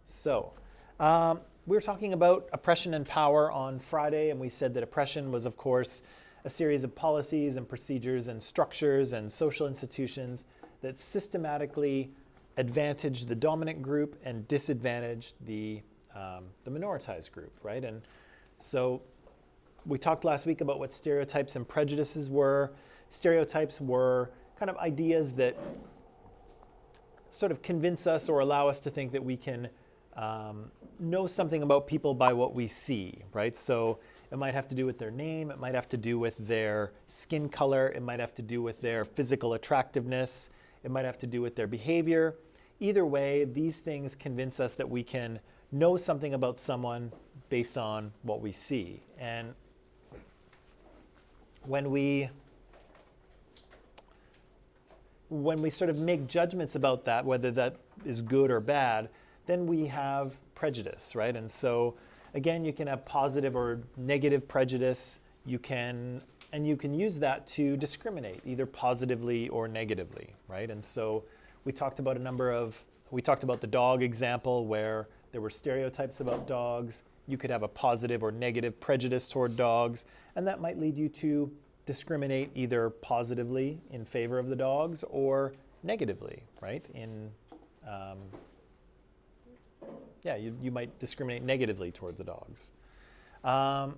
So, we were talking about oppression and power on Friday, and we said that oppression was, of course, a series of policies and procedures and structures and social institutions that systematically advantaged the dominant group and disadvantaged the minoritized group, right? And so we talked last week about what stereotypes and prejudices were. Stereotypes were kind of ideas that sort of convince us or allow us to think that we can know something about people by what we see, right? So it might have to do with their name, it might have to do with their skin color, it might have to do with their physical attractiveness, it might have to do with their behavior. Either way, these things convince us that we can know something about someone based on what we see. And when we sort of make judgments about that, whether that is good or bad, then we have prejudice, right? And so, again, you can have positive or negative prejudice. You can use that to discriminate, either positively or negatively, right? And so we talked about the dog example where there were stereotypes about dogs. You could have a positive or negative prejudice toward dogs, and that might lead you to discriminate either positively in favor of the dogs or negatively, right? You might discriminate negatively toward the dogs. And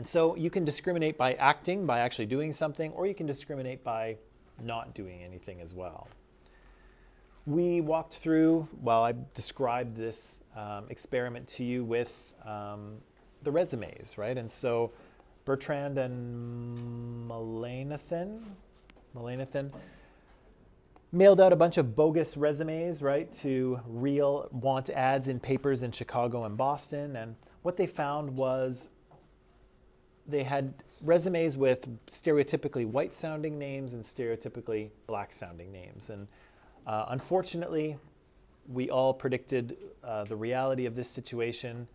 so you can discriminate by acting, by actually doing something, or you can discriminate by not doing anything as well. We walked through, I described this experiment to you with the resumes, right? And so Bertrand and Melanathan mailed out a bunch of bogus resumes, right, to real want ads in papers in Chicago and Boston. And what they found was they had resumes with stereotypically white-sounding names and stereotypically black-sounding names. And unfortunately, we all predicted the reality of this situation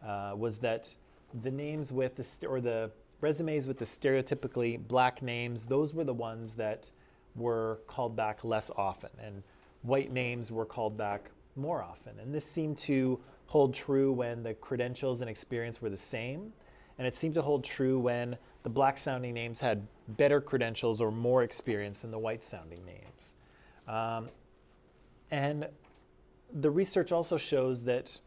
was that the names with the resumes with the stereotypically black names, those were the ones that were called back less often, and white names were called back more often. And this seemed to hold true when the credentials and experience were the same, and it seemed to hold true when the black-sounding names had better credentials or more experience than the white-sounding names. And the research also shows that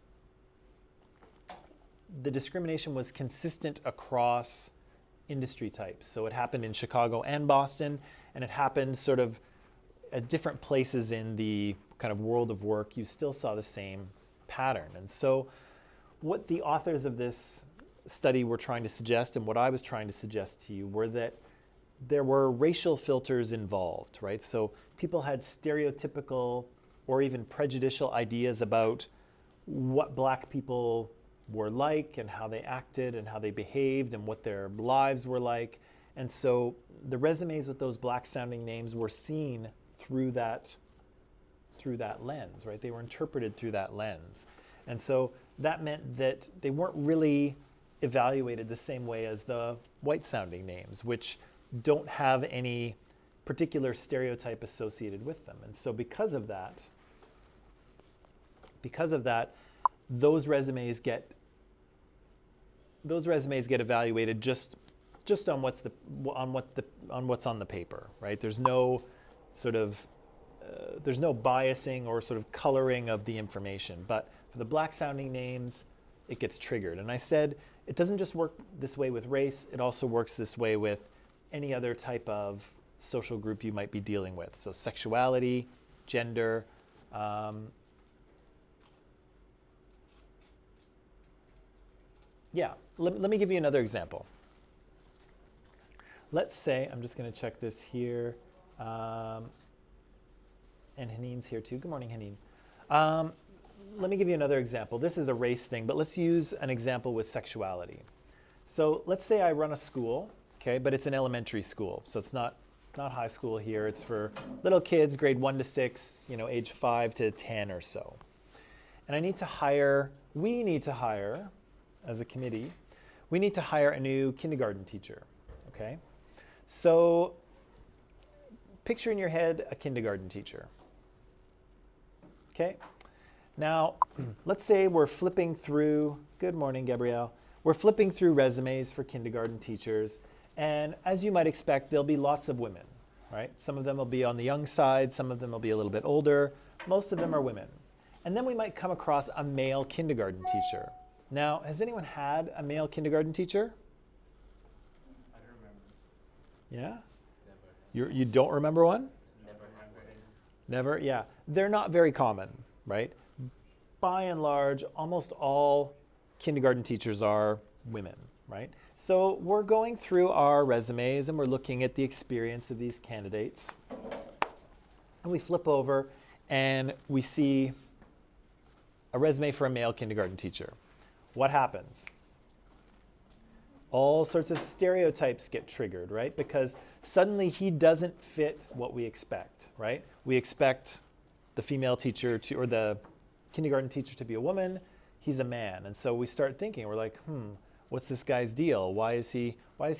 the discrimination was consistent across industry types. So it happened in Chicago and Boston, and it happened sort of at different places in the kind of world of work. You still saw the same pattern. And so what the authors of this study were trying to suggest, and what I was trying to suggest to you, were that there were racial filters involved, right? So people had stereotypical or even prejudicial ideas about what black people were like and how they acted and how they behaved and what their lives were like. And so the resumes with those black-sounding names were seen through that lens, right? They were interpreted through that lens. And so that meant that they weren't really evaluated the same way as the white-sounding names, which don't have any particular stereotype associated with them. And so because of that, those resumes get evaluated just on what's on the paper, right? There's no sort of there's no biasing or sort of coloring of the information. But for the black-sounding names, it gets triggered. And I said it doesn't just work this way with race; it also works this way with any other type of social group you might be dealing with. So sexuality, gender. Let me give you another example. Let's say, I'm just going to check this here, and Haneen's here too. Good morning, Haneen. Let me give you another example. This is a race thing, but let's use an example with sexuality. So let's say I run a school, okay, but it's an elementary school. So it's not high school here. It's for little kids, grade 1 to 6, age 5 to 10 or so. And we need to hire, as a committee, we need to hire a new kindergarten teacher, okay? So picture in your head a kindergarten teacher, okay? Now, let's say we're flipping through, good morning, Gabrielle. We're flipping through resumes for kindergarten teachers, and as you might expect, there'll be lots of women, right? Some of them will be on the young side, some of them will be a little bit older, most of them are women. And then we might come across a male kindergarten teacher. Now, has anyone had a male kindergarten teacher? I don't remember. Yeah? You don't remember one? Never had one. Never? Yeah. They're not very common, right? By and large, almost all kindergarten teachers are women, right? So we're going through our resumes and we're looking at the experience of these candidates. And we flip over and we see a resume for a male kindergarten teacher. What happens? All sorts of stereotypes get triggered, right? Because suddenly he doesn't fit what we expect, right? We expect the female teacher to, or the kindergarten teacher to be a woman. He's a man. And so we start thinking, we're like, what's this guy's deal? Why is he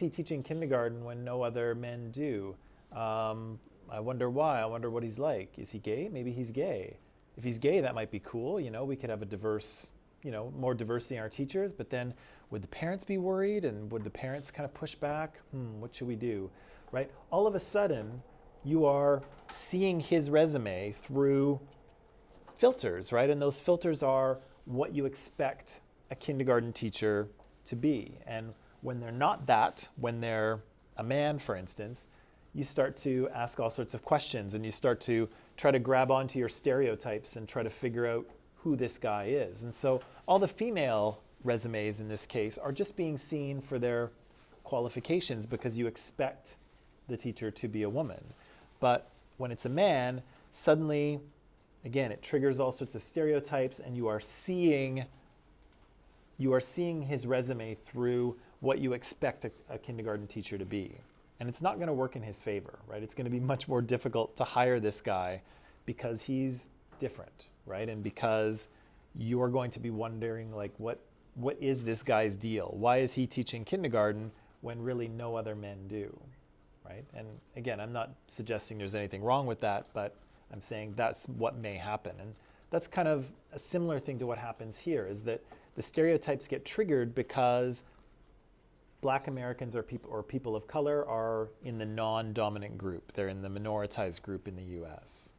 teaching kindergarten when no other men do? I wonder why. I wonder what he's like. Is he gay? Maybe he's gay. If he's gay, that might be cool. You know, we could have a diverse, more diversity in our teachers, but then would the parents be worried, and would the parents kind of push back? What should we do, right? All of a sudden, you are seeing his resume through filters, right? And those filters are what you expect a kindergarten teacher to be. And when they're not that, when they're a man, for instance, you start to ask all sorts of questions and you start to try to grab onto your stereotypes and try to figure out who this guy is. And so all the female resumes in this case are just being seen for their qualifications because you expect the teacher to be a woman. But when it's a man, suddenly, again, it triggers all sorts of stereotypes and you are seeing his resume through what you expect a kindergarten teacher to be. And it's not going to work in his favor, right? It's going to be much more difficult to hire this guy because he's different, right? And because you are going to be wondering, like, what is this guy's deal? Why is he teaching kindergarten when really no other men do, right? And again, I'm not suggesting there's anything wrong with that, but I'm saying that's what may happen. And that's kind of a similar thing to what happens here, is that the stereotypes get triggered because Black Americans or people of color are in the non-dominant group. They're in the minoritized group in the US.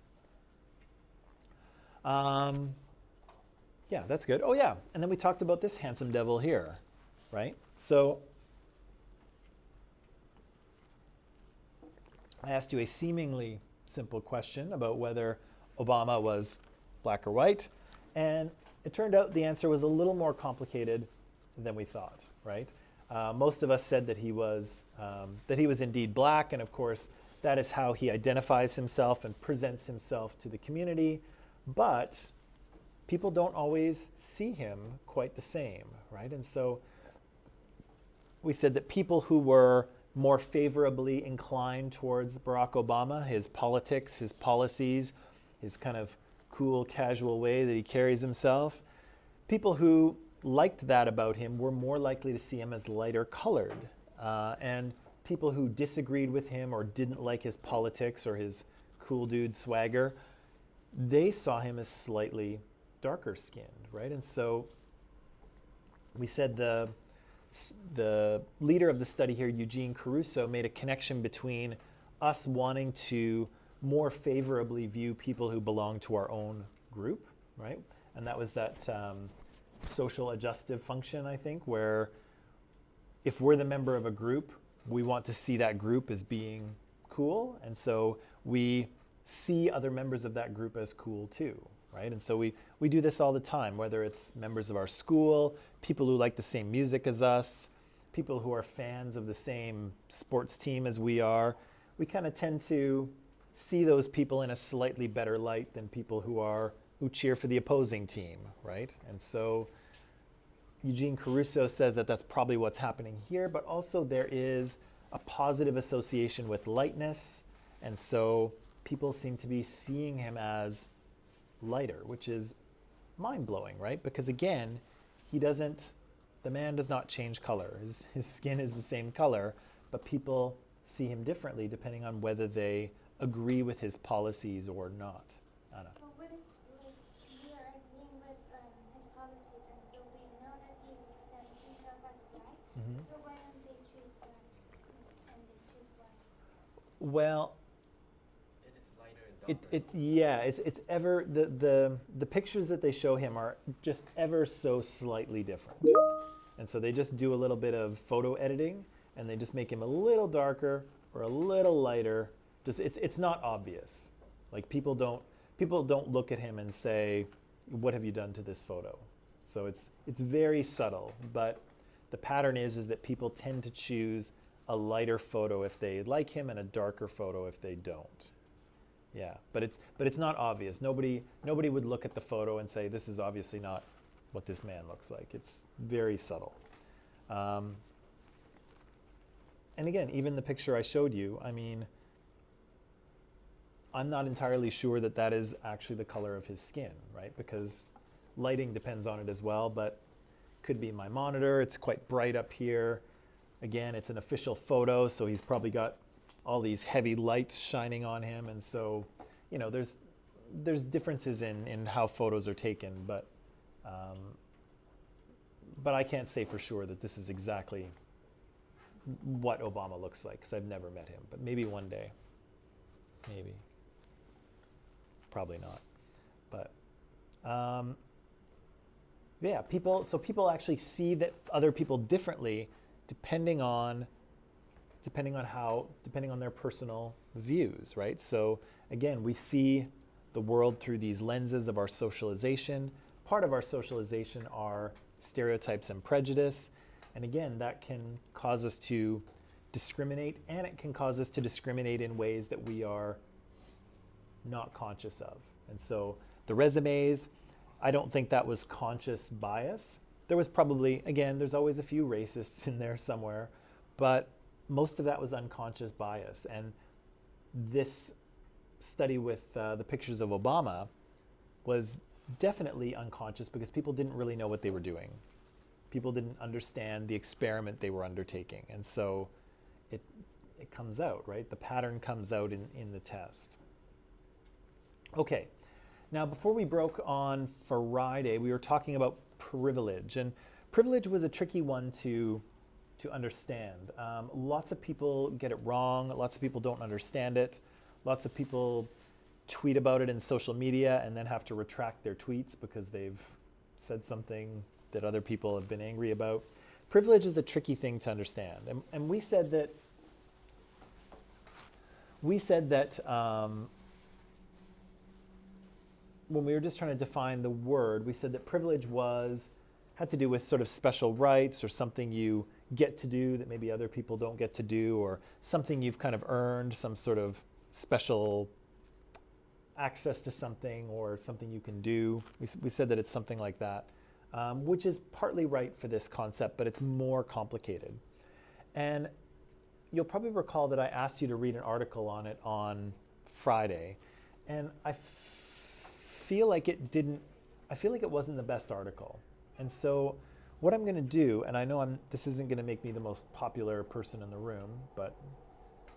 Yeah, that's good. Oh yeah, and then we talked about this handsome devil here, right? So I asked you a seemingly simple question about whether Obama was black or white, and it turned out the answer was a little more complicated than we thought, right? Most of us said that he was indeed black, and of course that is how he identifies himself and presents himself to the community, but people don't always see him quite the same, right? And so we said that people who were more favorably inclined towards Barack Obama, his politics, his policies, his kind of cool, casual way that he carries himself, people who liked that about him were more likely to see him as lighter colored. And people who disagreed with him or didn't like his politics or his cool dude swagger, they saw him as slightly darker skinned, right? And so we said the leader of the study here, Eugene Caruso, made a connection between us wanting to more favorably view people who belong to our own group, right? And that was that social adjustive function, I think, where if we're the member of a group, we want to see that group as being cool, and so we see other members of that group as cool too, right? And so we do this all the time, whether it's members of our school, people who like the same music as us, people who are fans of the same sports team as we are. We kind of tend to see those people in a slightly better light than people who cheer for the opposing team, right? And so Eugene Caruso says that that's probably what's happening here, but also there is a positive association with lightness, and so people seem to be seeing him as lighter, which is mind-blowing, right? Because again, the man does not change color. His skin is the same color, but people see him differently depending on whether they agree with his policies or not. Anna. But what if, like, you're agreeing So why don't they choose black and they choose white? Well, It is lighter and it's ever the pictures that they show him are just ever so slightly different, and so they just do a little bit of photo editing, and they just make him a little darker or a little lighter. Just it's not obvious. Like people don't look at him and say, "What have you done to this photo?" So it's very subtle, but the pattern is that people tend to choose a lighter photo if they like him and a darker photo if they don't. Yeah, but it's not obvious. Nobody would look at the photo and say, this is obviously not what this man looks like. It's very subtle. And again, even the picture I showed you, I mean, I'm not entirely sure that that is actually the color of his skin, right? Because lighting depends on it as well, but could be my monitor. It's quite bright up here. Again, it's an official photo, so he's probably got all these heavy lights shining on him, and so, you know, there's differences in how photos are taken, but I can't say for sure that this is exactly what Obama looks like, because I've never met him, but maybe one day, maybe, probably not, but yeah, people actually see that other people differently depending on their personal views, right? So again, we see the world through these lenses of our socialization. Part of our socialization are stereotypes and prejudice. And again, that can cause us to discriminate, and it can cause us to discriminate in ways that we are not conscious of. And so the resumes, I don't think that was conscious bias. There was probably, again, there's always a few racists in there somewhere, but most of that was unconscious bias. And this study with the pictures of Obama was definitely unconscious because people didn't really know what they were doing. People didn't understand the experiment they were undertaking. And so it comes out, right? The pattern comes out in the test. Okay, now before we broke on Friday, we were talking about privilege. And privilege was a tricky one to understand. Lots of people get it wrong. Lots of people don't understand it. Lots of people tweet about it in social media and then have to retract their tweets because they've said something that other people have been angry about. Privilege is a tricky thing to understand. And we said that when we were just trying to define the word, we said that privilege had to do with sort of special rights or something you get to do that maybe other people don't get to do, or something you've kind of earned, some sort of special access to something or something you can do. We said that it's something like that, which is partly right for this concept, but it's more complicated. And you'll probably recall that I asked you to read an article on it on Friday, and I feel like it wasn't the best article. And so what I'm going to do, and I know this isn't going to make me the most popular person in the room, but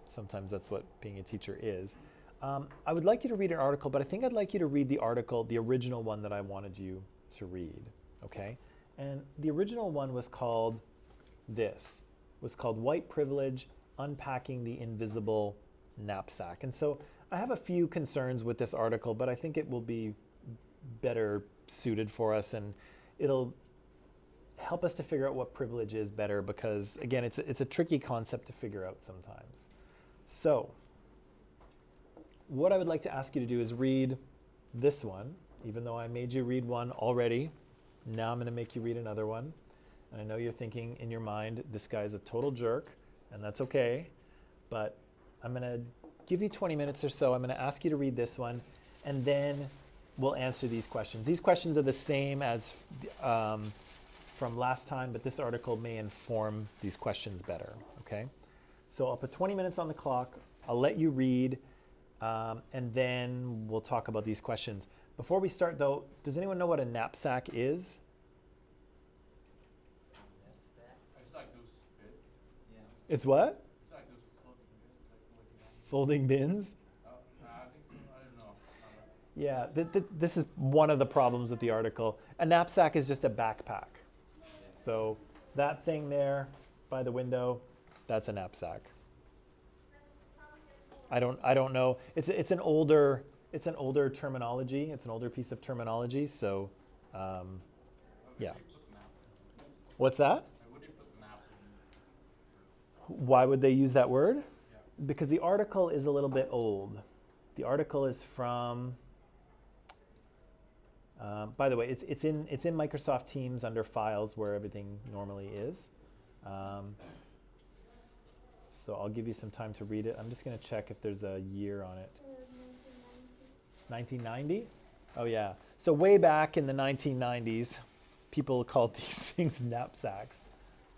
sometimes that's what being a teacher is. I would like you to read an article, but I think I'd like you to read the article, the original one that I wanted you to read, okay? And the original one was called White Privilege, Unpacking the Invisible Knapsack. And so I have a few concerns with this article, but I think it will be better suited for us, and it'll help us to figure out what privilege is better, because again, it's a tricky concept to figure out sometimes. So what I would like to ask you to do is read this one, even though I made you read one already. Now I'm going to make you read another one. And I know you're thinking in your mind, this guy's a total jerk, and that's okay. But I'm going to give you 20 minutes or so. I'm going to ask you to read this one, and then we'll answer these questions. These questions are the same as from last time, but this article may inform these questions better, okay? So I'll put 20 minutes on the clock. I'll let you read, and then we'll talk about these questions. Before we start, though, does anyone know what a knapsack is? It's like those bits. Yeah. It's what? It's like those floating bits, like what you Folding bins? I think so. I don't know. Yeah, this is one of the problems with the article. A knapsack is just a backpack. So that thing there by the window, that's a knapsack. I don't know. It's an older terminology. It's an older piece of terminology. So, yeah. What's that? Why would they use that word? Because the article is a little bit old. The article is from. By the way, it's in Microsoft Teams under Files where everything normally is. So I'll give you some time to read it. I'm just going to check if there's a year on it. 1990? Oh yeah. So way back in the 1990s, people called these things knapsacks,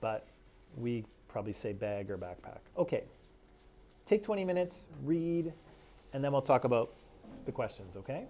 but we probably say bag or backpack. Okay. Take 20 minutes, read, and then we'll talk about the questions, okay?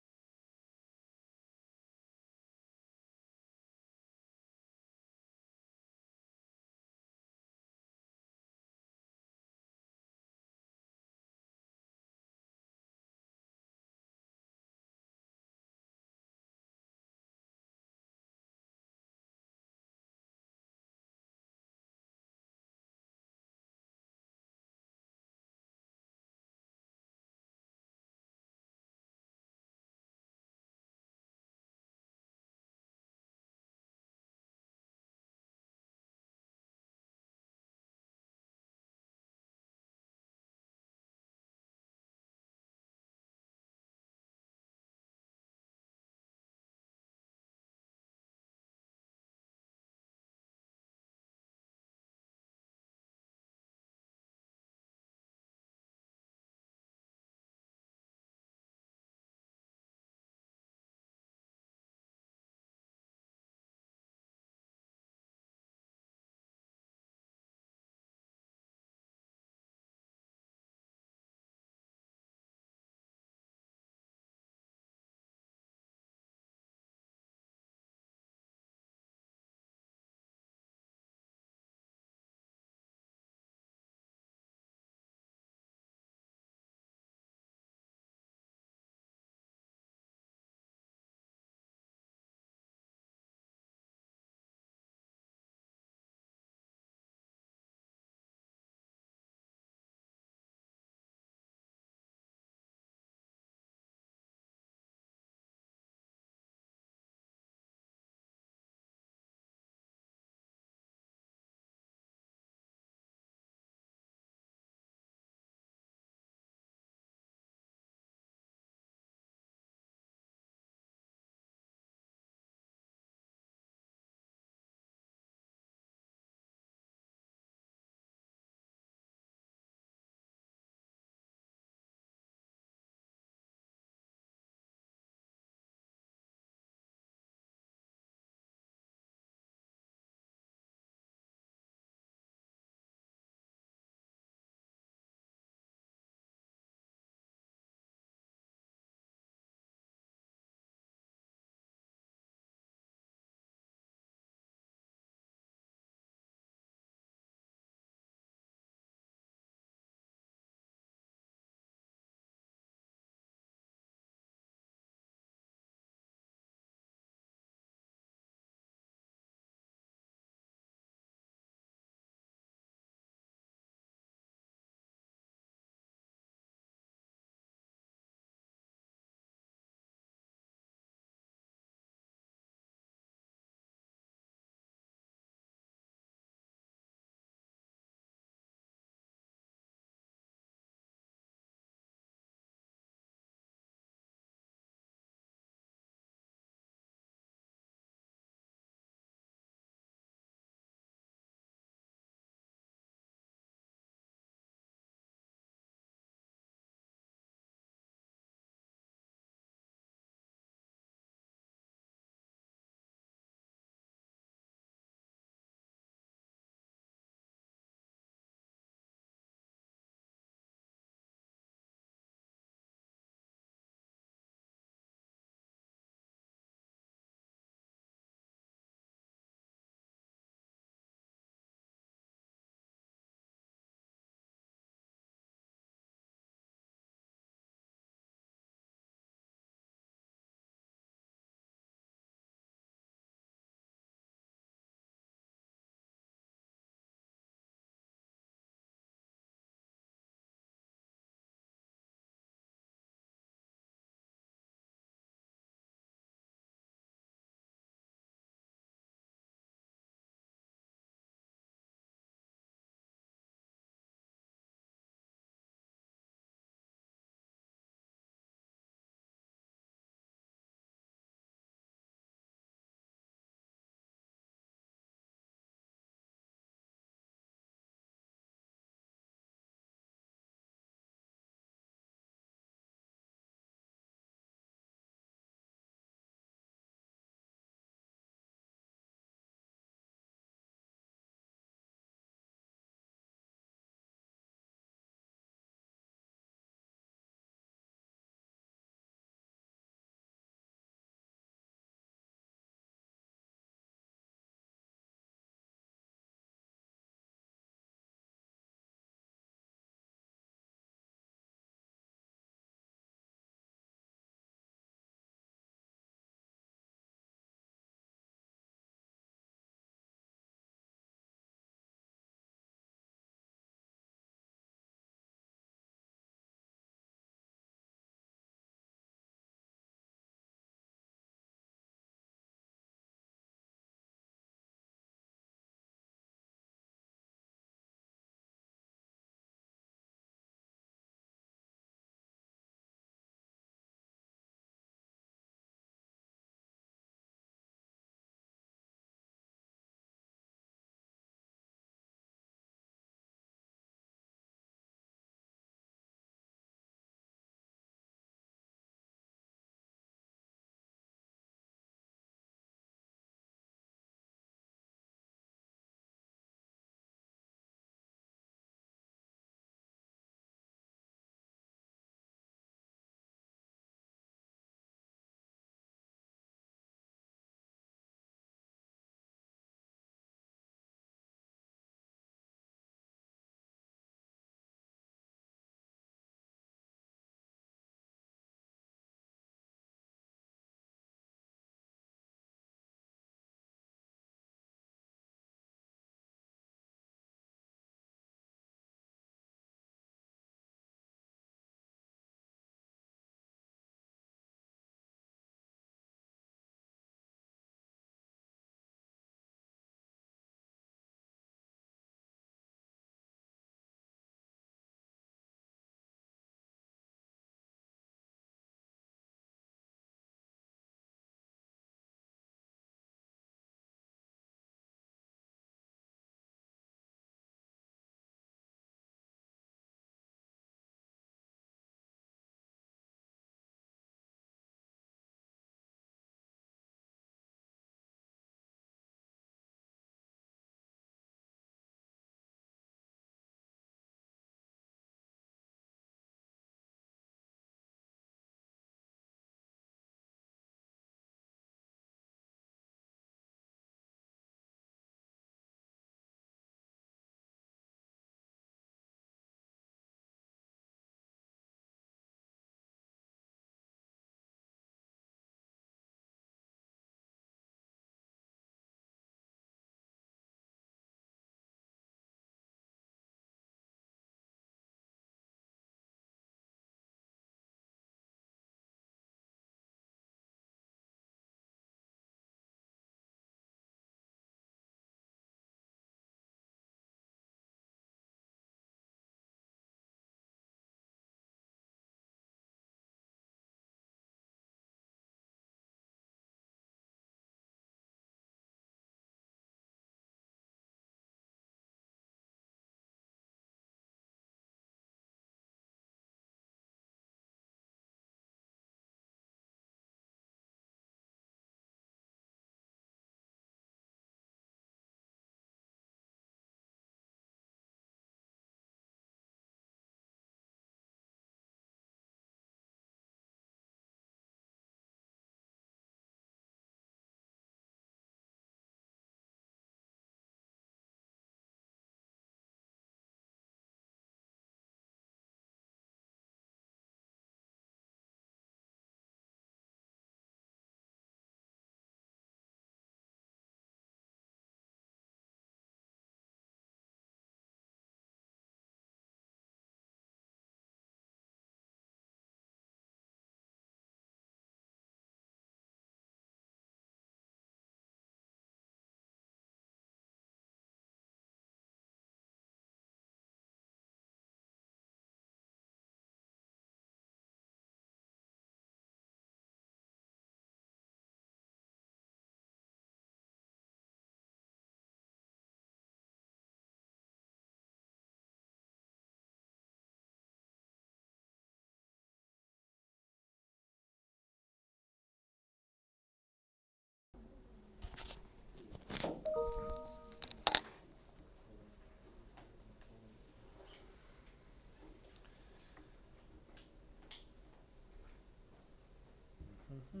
Is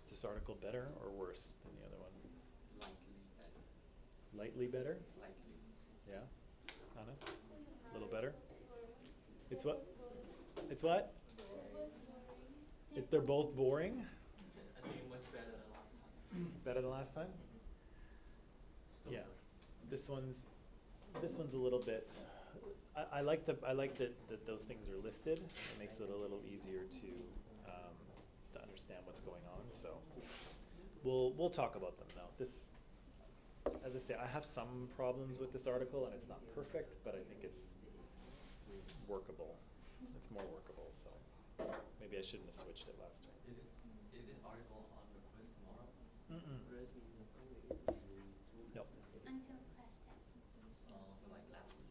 this article better or worse than the other one? Likely better. Lightly better? Slightly. Yeah? Anna? A little better? It's what? It's what? They're both boring? I think much better than last time. Better than last time? Still Yeah. worse. This one's a little bit, I like that those things are listed. It makes it a little easier to understand what's going on, so we'll talk about them now. This, as I say, I have some problems with this article and it's not perfect, but I think it's workable. It's more workable, so maybe I shouldn't have switched it last time. Is this article on the quiz tomorrow? No. Until class 10. So like last week.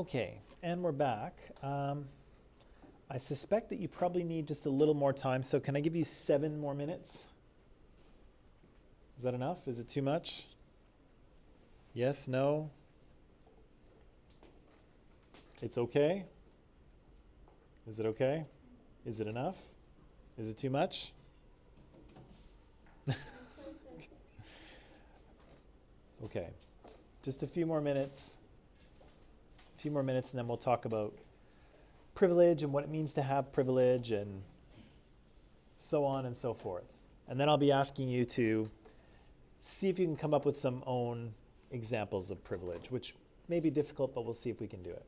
Okay, and we're back. I suspect that you probably need just a little more time, so can I give you 7 more minutes? Is that enough? Is it too much? Yes, no? It's okay? Is it okay? Is it enough? Is it too much? Okay, just a few more minutes. A few more minutes, and then we'll talk about privilege and what it means to have privilege and so on and so forth. And then I'll be asking you to see if you can come up with some own examples of privilege, which may be difficult, but we'll see if we can do it.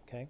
Okay?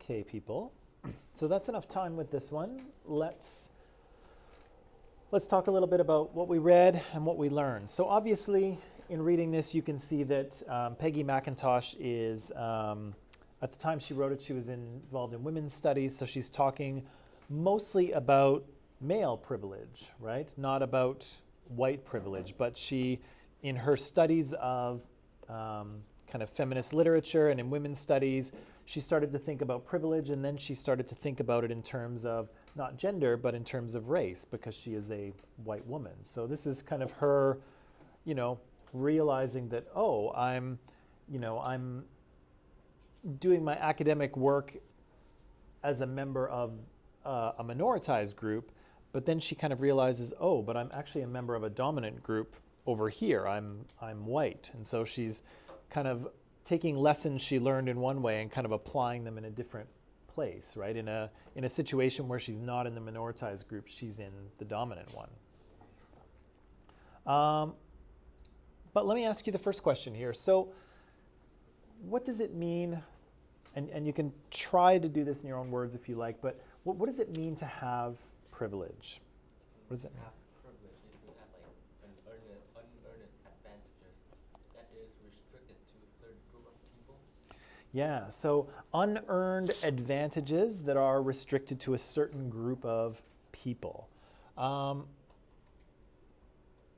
Okay, people. So that's enough time with this one. Let's talk a little bit about what we read and what we learned. So obviously, in reading this, you can see that Peggy McIntosh is, at the time she wrote it, she was involved in women's studies, so she's talking mostly about male privilege, right? Not about white privilege, but she, in her studies of kind of feminist literature and in women's studies, she started to think about privilege, and then she started to think about it in terms of not gender, but in terms of race, because she is a white woman. So this is kind of her, you know, realizing that, oh, I'm doing my academic work as a member of a minoritized group, but then she kind of realizes, oh, but I'm actually a member of a dominant group over here. I'm white. And so she's kind of taking lessons she learned in one way and kind of applying them in a different place, right? In a situation where she's not in the minoritized group, she's in the dominant one. But let me ask you the first question here. So what does it mean, and you can try to do this in your own words if you like, but what does it mean to have privilege? What does it mean? Have privilege is to have like unearned advantages that is restricted to a certain group of people. Yeah, so unearned advantages that are restricted to a certain group of people.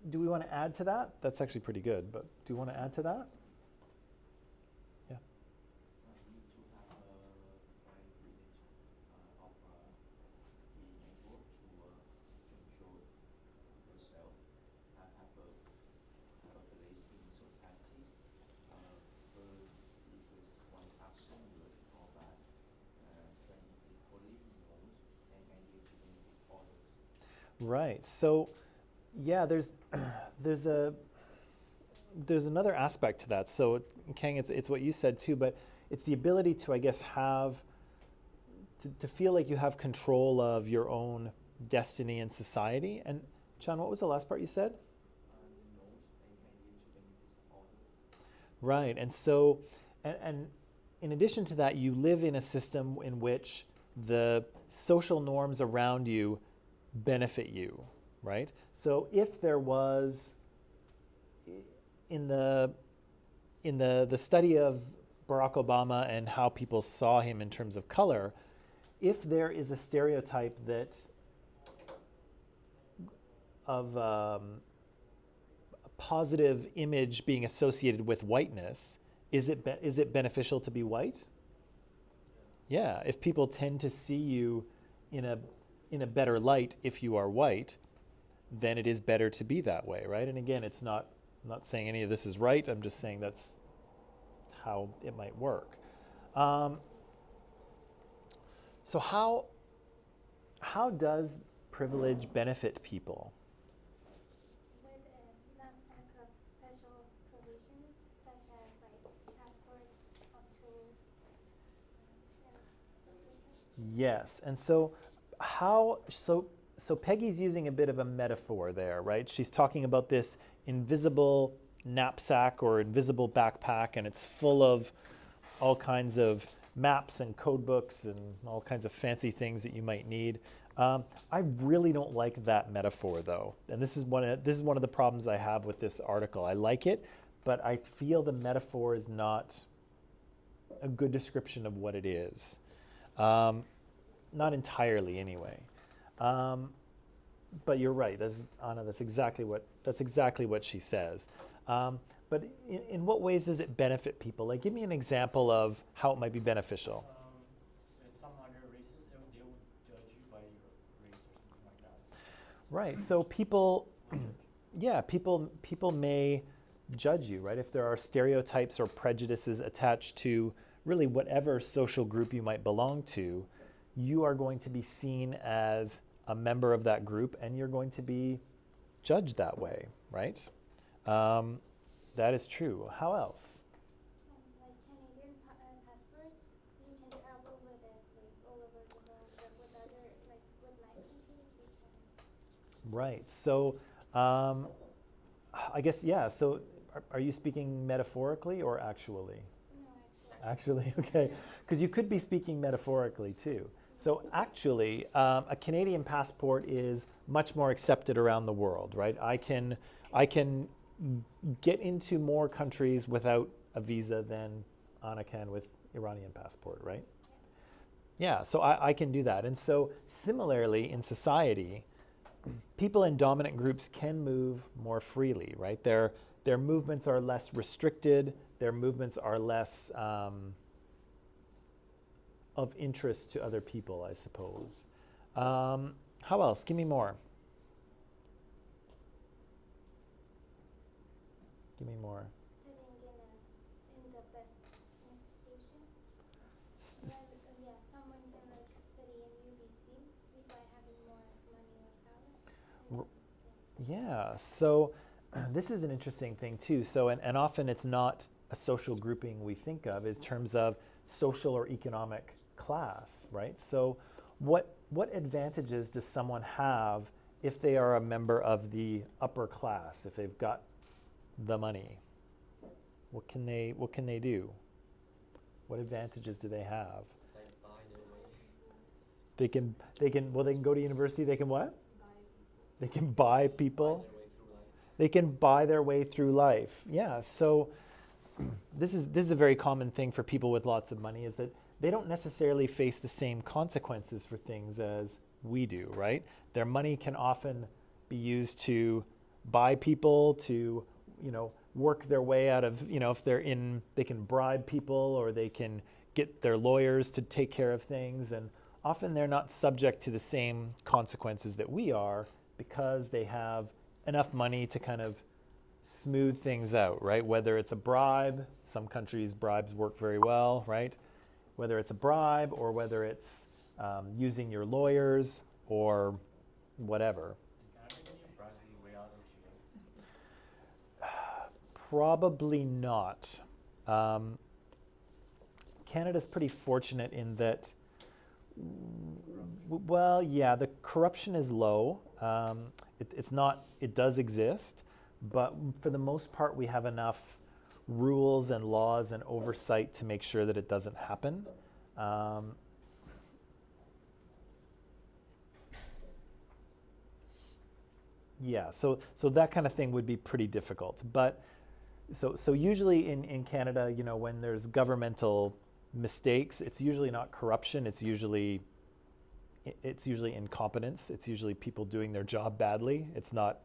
Do we want to add to that? That's actually pretty good, but do you want to add to that? Yeah. Need to have a right privilege of being able to control yourself, have a place in society. If there's one action you will call that train equally knows and able to benefit others. Right. So, yeah, there's another aspect to that. So, Kang, it's what you said too, but it's the ability to, I guess, to feel like you have control of your own destiny in society. And John, what was the last part you said? Knows and able to benefit others. Right. And so, and in addition to that, you live in a system in which the social norms around you benefit you, right? So if there was, in the study of Barack Obama and how people saw him in terms of color, if there is a stereotype that of a positive image being associated with whiteness, is it beneficial to be white? Yeah, if people tend to see you in a better light if you are white, then it is better to be that way, right? And again, I'm not saying any of this is right. I'm just saying that's how it might work. So how does privilege benefit people? With a knapsack of special provisions, such as like passports or tools, etc. Yes, and so so Peggy's using a bit of a metaphor there, right? She's talking about this invisible knapsack or invisible backpack, and it's full of all kinds of maps and code books and all kinds of fancy things that you might need. I really don't like that metaphor, though, and this is one of the problems I have with this article. I like it, but I feel the metaphor is not a good description of what it is. Not entirely, anyway. But you're right, Anna. That's exactly what she says. But in what ways does it benefit people? Like, give me an example of how it might be beneficial. In some other races, they would judge you by your race or something like that. Right. So people, yeah, people may judge you, right? If there are stereotypes or prejudices attached to really whatever social group you might belong to, you are going to be seen as a member of that group, and you're going to be judged that way, right? That is true. How else? Like Canadian passports, you can travel with it like all over the world, but with other like with licenses, you can. Right. So, I guess, yeah. So, are you speaking metaphorically or actually? No, actually. Actually, okay, because you could be speaking metaphorically too. So actually, a Canadian passport is much more accepted around the world, right? I can get into more countries without a visa than Anna can with Iranian passport, right? Yeah, so I can do that. And so similarly in society, people in dominant groups can move more freely, right? Their movements are less restricted. Their movements are less of interest to other people, I suppose. How else? Give me more. Give me more. Studying in the best institution. Yeah, someone can like study in UBC by having more money or power. Yeah, so this is an interesting thing too. So, and often it's not a social grouping we think of in terms of social or economic class, right? So what advantages does someone have if they are a member of the upper class, if they've got the money? What can they do? What advantages do they have? Like buy their way. They can go to university, they can what? They can buy people. They can buy their way through life. Yeah, so this is a very common thing for people with lots of money, is that they don't necessarily face the same consequences for things as we do, right? Their money can often be used to buy people, to, work their way out of, if they can bribe people, or they can get their lawyers to take care of things, and often they're not subject to the same consequences that we are, because they have enough money to kind of smooth things out, right? Whether it's a bribe, some countries bribes work very well, right? Whether it's a bribe or whether it's using your lawyers or whatever. In Canada, can you bribe your way out of jail? Probably not. Canada's pretty fortunate in that, well, yeah, the corruption is low. It does exist, but for the most part, we have enough rules and laws and oversight to make sure that it doesn't happen. Yeah, so that kind of thing would be pretty difficult. But so usually in Canada, when there's governmental mistakes, it's usually not corruption. It's usually incompetence. It's usually people doing their job badly. It's not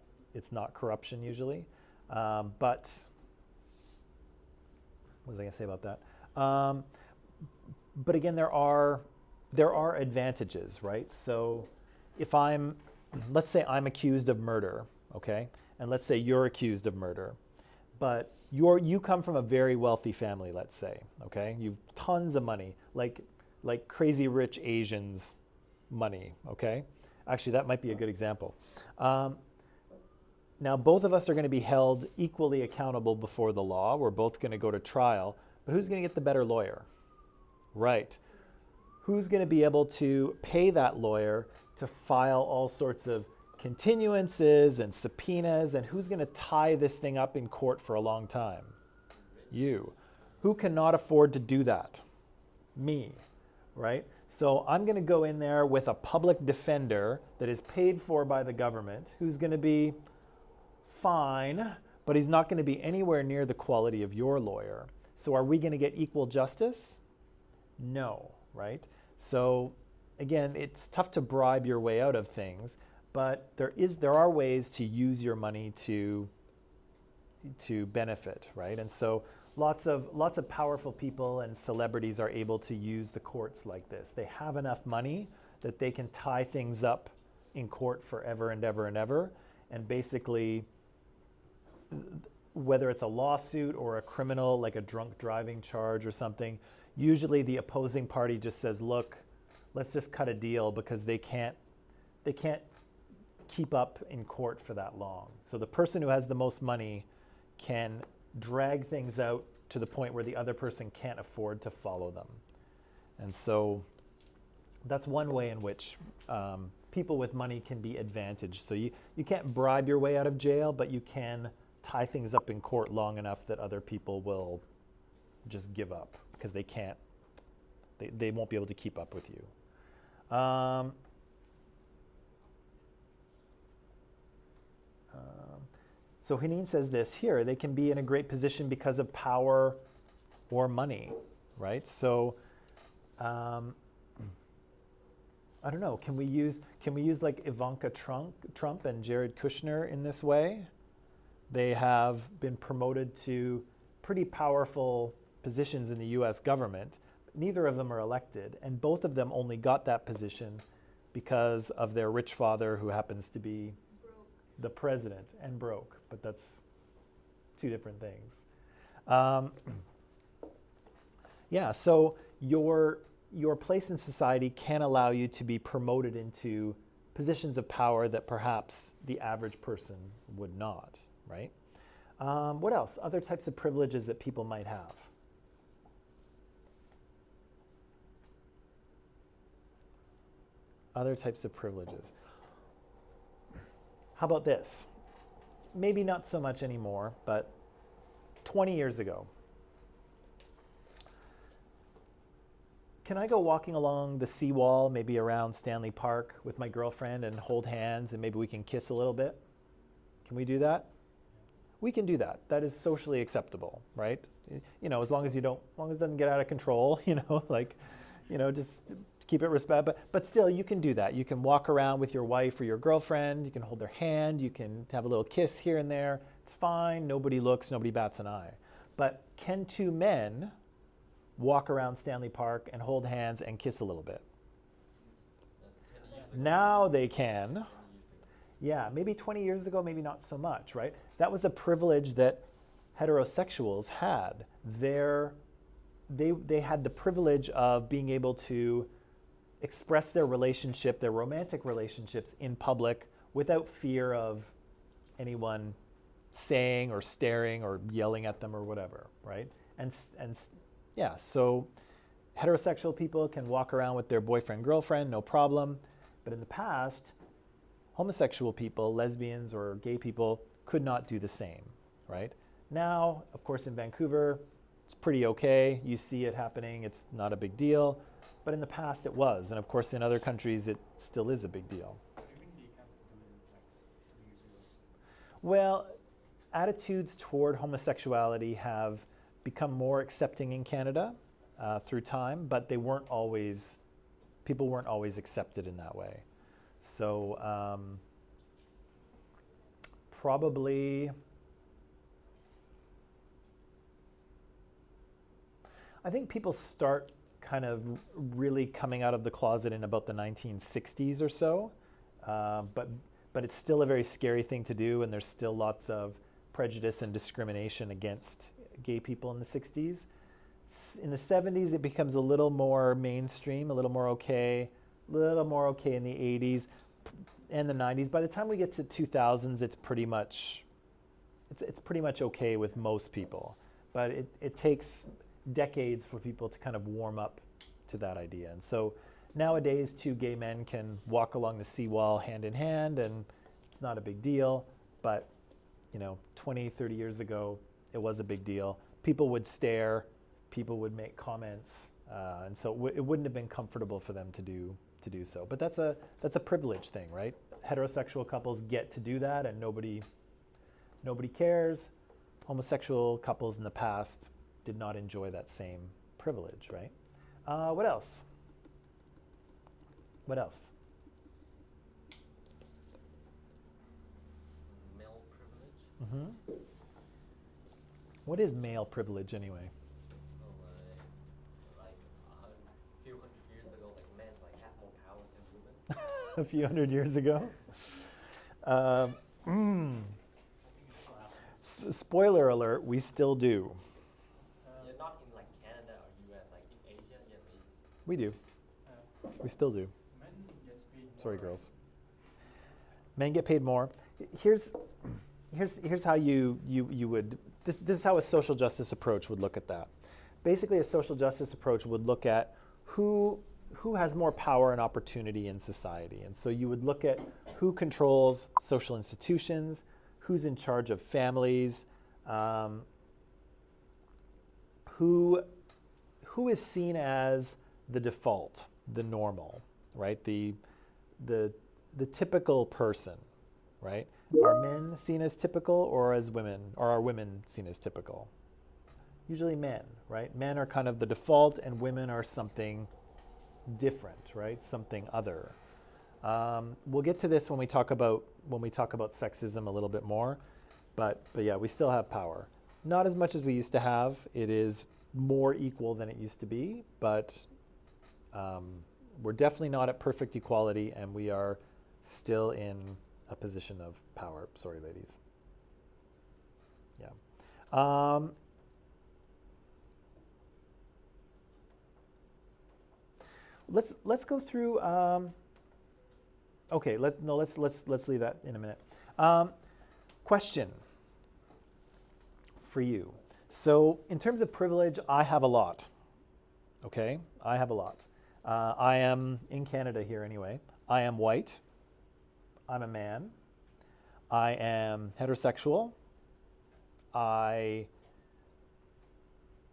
corruption usually. But what was I going to say about that? But again, there are advantages, right? So if let's say I'm accused of murder, okay, and let's say you're accused of murder, but you come from a very wealthy family, let's say, okay, you've tons of money, like crazy rich Asians money, okay? Actually, that might be a good example. Now, both of us are going to be held equally accountable before the law. We're both going to go to trial, but who's going to get the better lawyer? Right. Who's going to be able to pay that lawyer to file all sorts of continuances and subpoenas, and who's going to tie this thing up in court for a long time? You. Who cannot afford to do that? Me, right? So I'm going to go in there with a public defender that is paid for by the government, who's going to be fine, but he's not going to be anywhere near the quality of your lawyer. So are we going to get equal justice? No, right? So again, it's tough to bribe your way out of things, but there are ways to use your money to benefit, right? And so lots of powerful people and celebrities are able to use the courts like this. They have enough money that they can tie things up in court forever and ever and ever, and basically, whether it's a lawsuit or a criminal, like a drunk driving charge or something, usually the opposing party just says, look, let's just cut a deal, because they can't keep up in court for that long. So the person who has the most money can drag things out to the point where the other person can't afford to follow them. And so that's one way in which people with money can be advantaged. So you can't bribe your way out of jail, but you can tie things up in court long enough that other people will just give up. because they can't, they won't be able to keep up with you. So Haneen says this here, they can be in a great position because of power or money, right? So I don't know, can we use like Ivanka Trump and Jared Kushner in this way? They have been promoted to pretty powerful positions in the US government. Neither of them are elected, and both of them only got that position because of their rich father, who happens to be the president, and broke, but that's two different things. Yeah, so your place in society can allow you to be promoted into positions of power that perhaps the average person would not, right? What else? Other types of privileges that people might have. Other types of privileges. How about this? Maybe not so much anymore, but 20 years ago. Can I go walking along the seawall, maybe around Stanley Park, with my girlfriend and hold hands and maybe we can kiss a little bit? Can we do that? We can do that. That is socially acceptable, right? You know, as long as it doesn't get out of control, just keep it respect. But still, you can do that. You can walk around with your wife or your girlfriend. You can hold their hand. You can have a little kiss here and there. It's fine. Nobody looks. Nobody bats an eye. But can two men walk around Stanley Park and hold hands and kiss a little bit? Now they can. Yeah, maybe 20 years ago, maybe not so much, right? That was a privilege that heterosexuals had. They had the privilege of being able to express their relationship, their romantic relationships in public without fear of anyone saying or staring or yelling at them or whatever, right? And yeah, so heterosexual people can walk around with their boyfriend, girlfriend, no problem. But in the past, homosexual people, lesbians or gay people could not do the same, right? Now, of course, in Vancouver, it's pretty okay. You see it happening. It's not a big deal. But in the past, it was. And of course, in other countries, it still is a big deal. Do you mean they can't do it like 2 years ago? Well, attitudes toward homosexuality have become more accepting in Canada through time, but people weren't always accepted in that way. So probably, I think people start kind of really coming out of the closet in about the 1960s or so, but it's still a very scary thing to do, and there's still lots of prejudice and discrimination against gay people in the 60s. In the 70s, it becomes a little more mainstream, a little more okay in the 80s and the 90s. By the time we get to 2000s, it's pretty much okay with most people, but it takes decades for people to kind of warm up to that idea. And so nowadays, two gay men can walk along the seawall hand in hand, and it's not a big deal. But 20, 30 years ago, it was a big deal. People would stare, people would make comments, and so it wouldn't have been comfortable for them to do so. But that's a privilege thing, right? Heterosexual couples get to do that, and nobody cares. Homosexual couples in the past did not enjoy that same privilege, right? What else? What else? Male privilege. Mm-hmm. What is male privilege anyway? So like a few hundred years ago, like men had more power than women. A few hundred years ago? Spoiler alert, we still do. Yeah, not in Canada or US, in Asia, yeah, maybe. We do. We still do. Men gets paid more. Sorry, girls. Men get paid more. Here's how you would, this is how a social justice approach would look at that. Basically, a social justice approach would look at who has more power and opportunity in society. And so you would look at who controls social institutions, who's in charge of families, who who is seen as the default, the normal, right? The typical person, right? Are men seen as typical or as women, or are women seen as typical? Usually men, right? Men are kind of the default and women are something different, right? Something other. We'll get to this when we talk about sexism a little bit more, but yeah, we still have power. Not as much as we used to have. It is more equal than it used to be, but we're definitely not at perfect equality, and we are still in a position of power. Sorry, ladies. Yeah. Let's go through. Okay, let's leave that in a minute. Question for you. So in terms of privilege, I have a lot. Okay, I have a lot. I am in Canada here anyway. I am white. I'm a man. I am heterosexual. I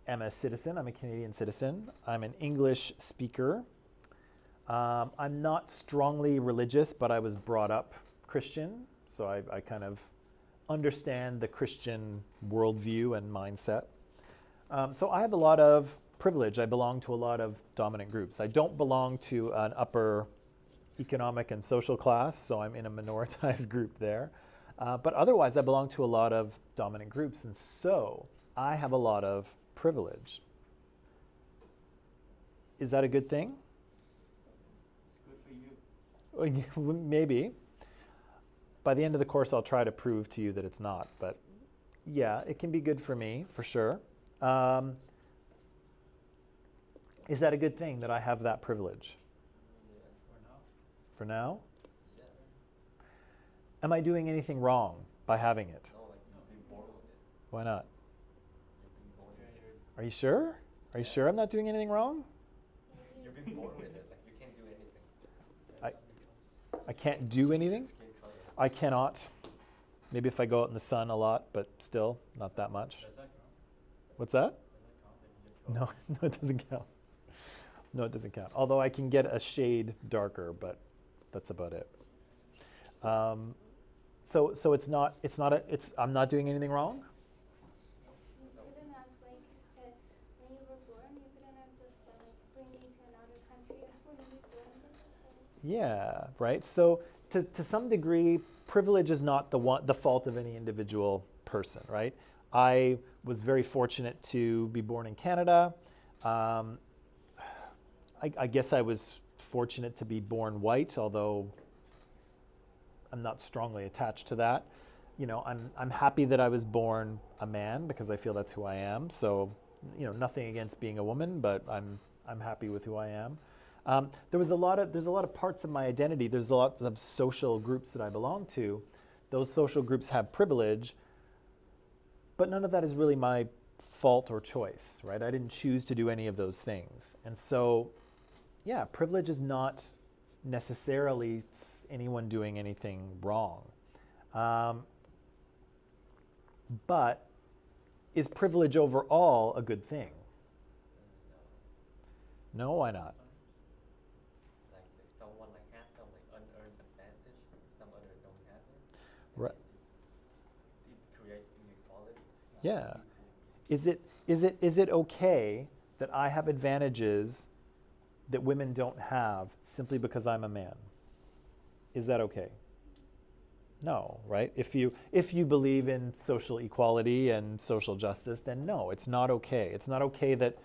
am a citizen. I'm a Canadian citizen. I'm an English speaker. I'm not strongly religious, but I was brought up Christian, so I kind of understand the Christian worldview and mindset. So I have a lot of privilege. I belong to a lot of dominant groups. I don't belong to an upper economic and social class, so I'm in a minoritized group there. But otherwise, I belong to a lot of dominant groups, and so I have a lot of privilege. Is that a good thing? It's good for you. Maybe. By the end of the course, I'll try to prove to you that it's not. But yeah, it can be good for me, for sure. Is that a good thing that I have that privilege? For now. For now? Yeah. Am I doing anything wrong by having it? No, like you've been born with it. Why not? You've been born with it. Are you sure? Are you sure I'm not doing anything wrong? You've been born with it. Like you can't do anything. I can't do anything? Skin color. I cannot. Maybe if I go out in the sun a lot, but still, not that much. Does that count? What's that? Does that count? That you just go No, no, it doesn't count. No, it doesn't count. Although I can get a shade darker, but that's about it. So I'm not doing anything wrong? You couldn't have, like said, when you were born, you couldn't have just bring you to another country when you were born. Yeah, right. So to some degree, privilege is not the fault of any individual person, right? I was very fortunate to be born in Canada. I guess I was fortunate to be born white, although I'm not strongly attached to that. You know, I'm happy that I was born a man because I feel that's who I am. So, you know, nothing against being a woman, but I'm happy with who I am. There's a lot of parts of my identity. There's a lot of social groups that I belong to. Those social groups have privilege, but none of that is really my fault or choice, right? I didn't choose to do any of those things. And so, yeah, privilege is not necessarily anyone doing anything wrong. But is privilege overall a good thing? No, why not? Like if someone like has some like unearned advantage, some others don't have it. Right. It creates inequality. Yeah. Is it okay that I have advantages that women don't have simply because I'm a man? Is that okay? No, right? If you believe in social equality and social justice, then no, it's not okay. It's not okay that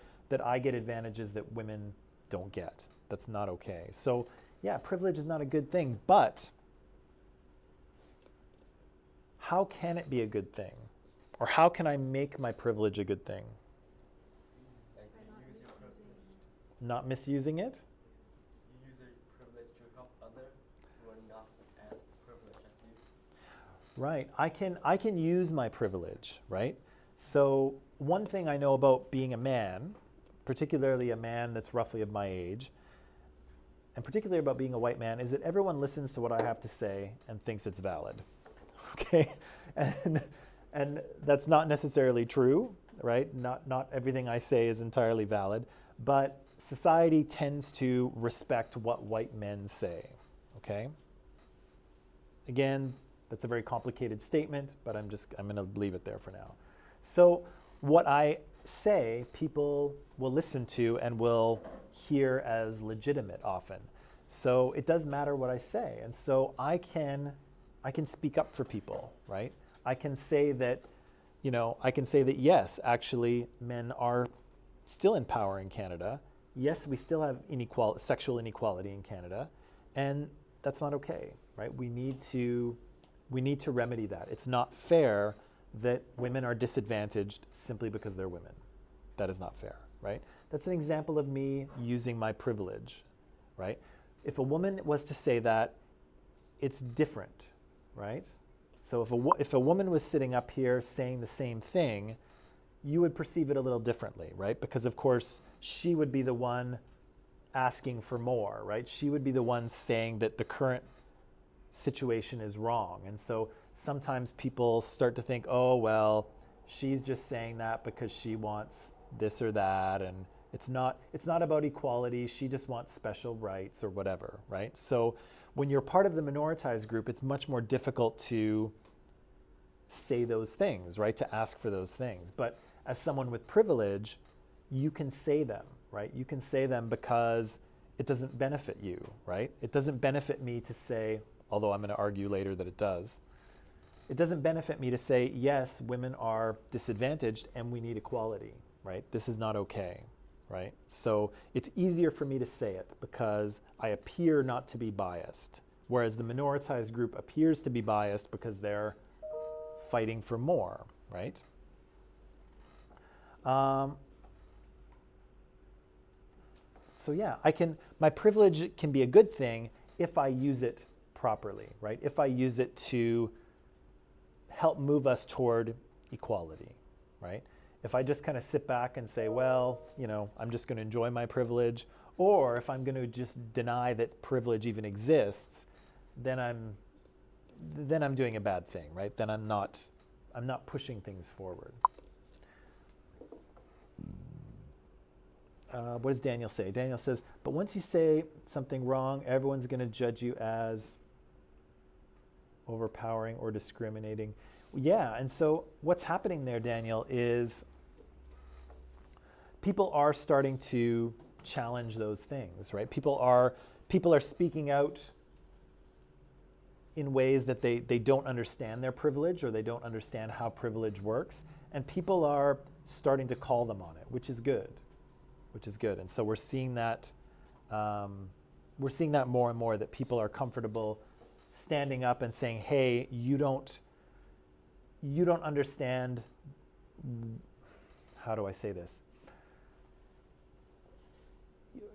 I get advantages that women don't get. That's not okay. So yeah, privilege is not a good thing, but how can it be a good thing? Or how can I make my privilege a good thing? Like you use your privilege. Not misusing it? You use your privilege to help others who are not as privileged as you. Right. I can use my privilege, right? So one thing I know about being a man, particularly a man that's roughly of my age, and particularly about being a white man, is that everyone listens to what I have to say and thinks it's valid. Okay? And that's not necessarily true. right? Not everything I say is entirely valid, but society tends to respect what white men say, okay? Again, that's a very complicated statement, but I'm going to leave it there for now. So what I say, people will listen to and will hear as legitimate often. So it does matter what I say. And so I can speak up for people, right? I can say that, yes, actually men are still in power in Canada. Yes, we still have sexual inequality in Canada, and that's not okay, right? We need to remedy that. It's not fair that women are disadvantaged simply because they're women. That is not fair, right? That's an example of me using my privilege, right? If a woman was to say that, it's different, right? So if a woman was sitting up here saying the same thing, you would perceive it a little differently, right? Because of course, she would be the one asking for more, right? She would be the one saying that the current situation is wrong. And so sometimes people start to think, oh, well, she's just saying that because she wants this or that, and it's not about equality, she just wants special rights or whatever, right? So when you're part of the minoritized group, it's much more difficult to say those things, right? To ask for those things. But as someone with privilege, you can say them, right? You can say them because it doesn't benefit you, right? It doesn't benefit me to say, although I'm going to argue later that it does. It doesn't benefit me to say, yes, women are disadvantaged and we need equality, right? This is not okay, right? So it's easier for me to say it because I appear not to be biased, whereas the minoritized group appears to be biased because they're fighting for more, right? So yeah, my privilege can be a good thing if I use it properly, right? If I use it to help move us toward equality, right? If I just kind of sit back and say, well, I'm just going to enjoy my privilege, or if I'm going to just deny that privilege even exists, then I'm doing a bad thing, right? Then I'm not pushing things forward. What does Daniel say? Daniel says, but once you say something wrong, everyone's going to judge you as overpowering or discriminating. Yeah, and so what's happening there, Daniel, is people are starting to challenge those things, right? People are speaking out in ways that they don't understand their privilege, or they don't understand how privilege works, and people are starting to call them on it, which is good. And so we're seeing that more and more, that people are comfortable standing up and saying, hey, you don't understand, how do I say this?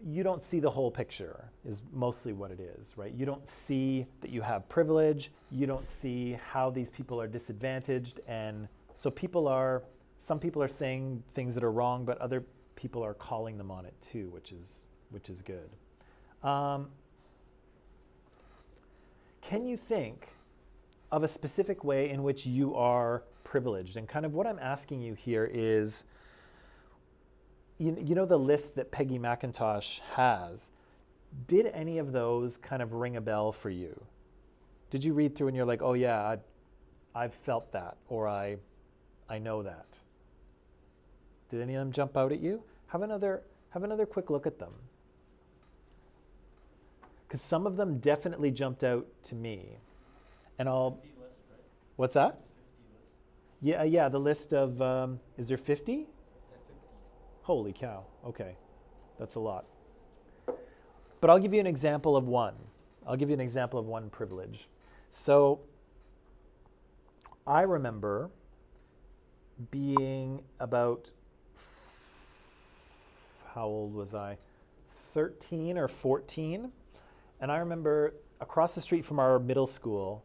You don't see the whole picture is mostly what it is, right? You don't see that you have privilege. You don't see how these people are disadvantaged. And so some people are saying things that are wrong, but other people are calling them on it too, which is good. Can you think of a specific way in which you are privileged? And kind of what I'm asking you here is, you know the list that Peggy McIntosh has, did any of those kind of ring a bell for you? Did you read through and you're like, oh yeah, I've felt that, or I know that? Did any of them jump out at you? Have another quick look at them. Because some of them definitely jumped out to me. And 50 list, right? What's that? 50 list. Yeah, the list of, is there 50? Yeah, 50. Holy cow, okay. That's a lot. But I'll give you an example of one. I'll give you an example of one privilege. So I remember being about, how old was I? 13 or 14. And I remember across the street from our middle school,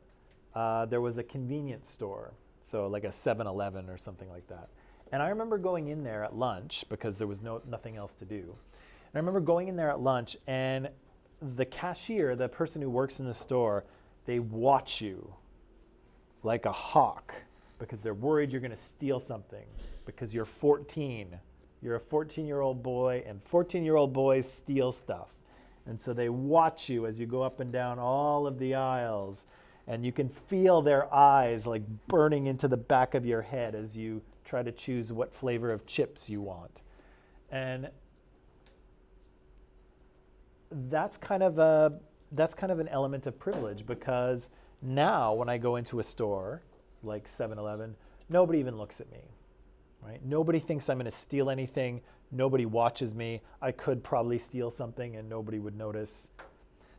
there was a convenience store. So like a 7-Eleven or something like that. And I remember going in there at lunch because there was nothing else to do. And I remember going in there at lunch, and the cashier, the person who works in the store, they watch you like a hawk because they're worried you're going to steal something because you're 14. You're a 14-year-old boy, and 14-year-old boys steal stuff. And so they watch you as you go up and down all of the aisles, and you can feel their eyes like burning into the back of your head as you try to choose what flavor of chips you want. And that's kind of an element of privilege, because now when I go into a store like 7-Eleven, nobody even looks at me, right? Nobody thinks I'm going to steal anything. Nobody watches me. I could probably steal something and nobody would notice.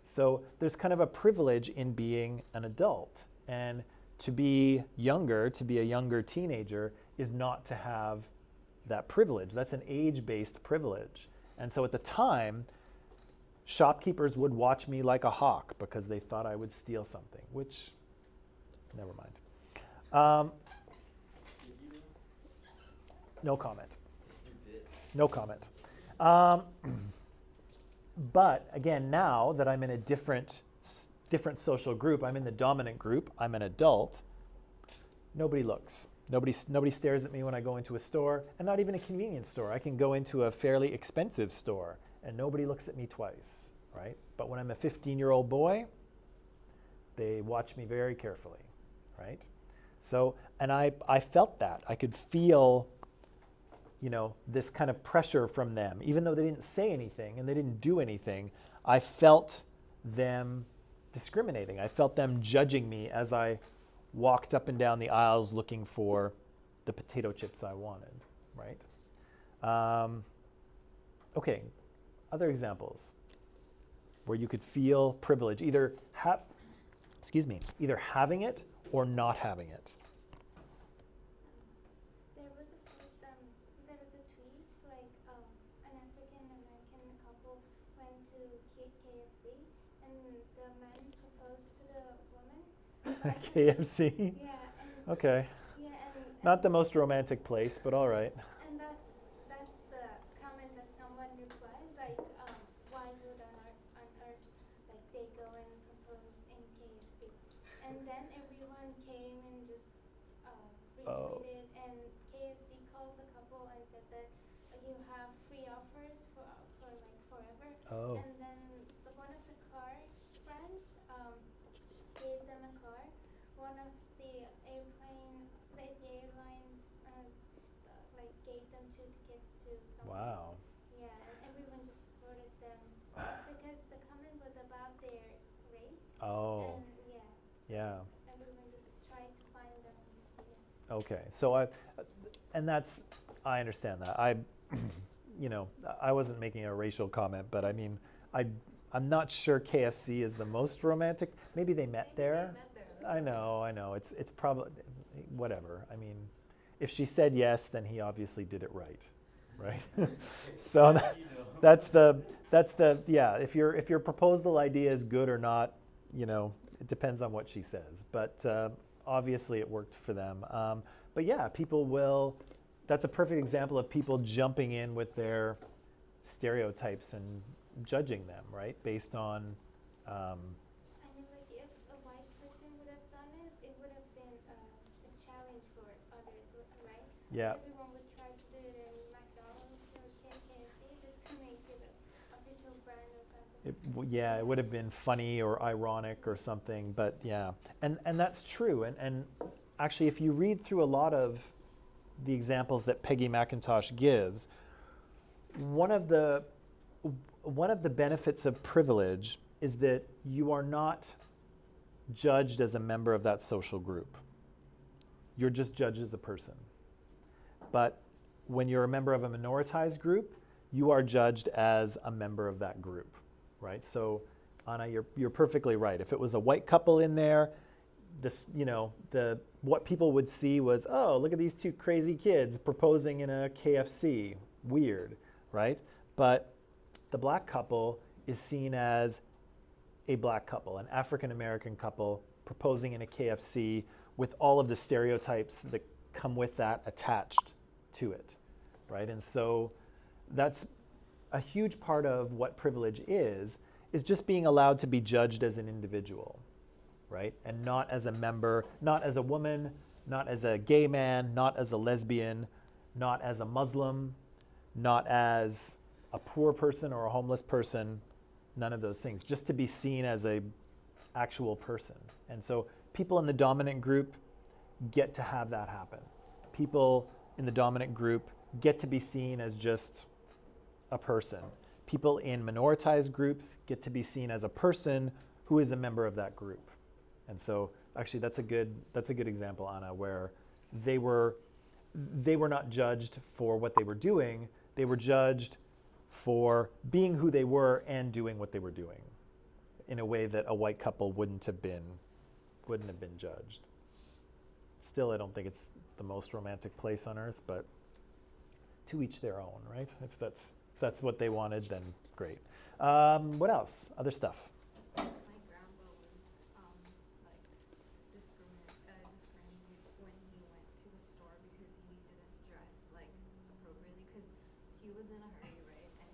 So there's kind of a privilege in being an adult. And to be younger, to be a younger teenager, is not to have that privilege. That's an age-based privilege. And so at the time, shopkeepers would watch me like a hawk because they thought I would steal something, which, never mind. No comment. No comment. But again, now that I'm in a different social group, I'm in the dominant group, I'm an adult, nobody looks. Nobody stares at me when I go into a store, and not even a convenience store. I can go into a fairly expensive store and nobody looks at me twice, right? But when I'm a 15-year-old boy, they watch me very carefully, right? So, and I felt that. I could feel, this kind of pressure from them. Even though they didn't say anything and they didn't do anything, I felt them discriminating. I felt them judging me as I walked up and down the aisles looking for the potato chips I wanted, right? Okay, other examples where you could feel privilege, either having it or not having it. There was a tweet, like an African-American couple went to KFC, and the man proposed to the woman. KFC? Yeah. Okay. Yeah, and Not the most romantic place, but all right. And that's the comment that someone replied, like, why would on earth, like, they go and propose in KFC? And then everyone came and just retweeted, and KFC called the couple and said that you have free offers for like forever. Oh. And then one of the car brands gave them a car. One of the airlines like gave them 2 tickets to someone. Wow. Yeah, and everyone just supported them because the comment was about their race. Oh. And so Yeah. everyone just tried to find them. Yeah. Okay. So I understand that. I wasn't making a racial comment, but I mean, I'm not sure KFC is the most romantic. Maybe they met there. I know. It's probably whatever. I mean, if she said yes, then he obviously did it right? So that's the yeah. If your proposal idea is good or not, it depends on what she says. But obviously it worked for them. But yeah, people will. That's a perfect example of people jumping in with their stereotypes and judging them, right, based on. I mean, like, if a white person would have done it, it would have been a challenge for others, right? Yeah. Everyone would try to do it in McDonald's or KFC just to make it an official brand or something. It would have been funny or ironic or something, but yeah, and that's true. And actually, if you read through a lot of the examples that Peggy McIntosh gives, one of the benefits of privilege is that you are not judged as a member of that social group. You're just judged as a person. But when you're a member of a minoritized group, you are judged as a member of that group, right? So, Anna, you're perfectly right. If it was a white couple in there, what people would see was, oh, look at these 2 crazy kids proposing in a KFC. Weird, right? But the black couple is seen as a black couple, an African-American couple proposing in a KFC with all of the stereotypes that come with that attached to it, right? And so that's a huge part of what privilege is just being allowed to be judged as an individual, right? And not as a member, not as a woman not as a gay man, not as a lesbian, not as a Muslim, not as a poor person or a homeless person, none of those things, just to be seen as a actual person. And so people in the dominant group get to have that happen. People in the dominant group get to be seen as just a person. People in minoritized groups get to be seen as a person who is a member of that group. And so actually that's a good example, Anna, where they were not judged for what they were doing, they were judged for being who they were and doing what they were doing in a way that a white couple wouldn't have been judged. Still, I don't think it's the most romantic place on earth, but to each their own, right? If that's what they wanted, then great. What else? Other stuff. My grandpa was discriminated when he went to the store because he didn't dress appropriately because he was in a hurry, right? And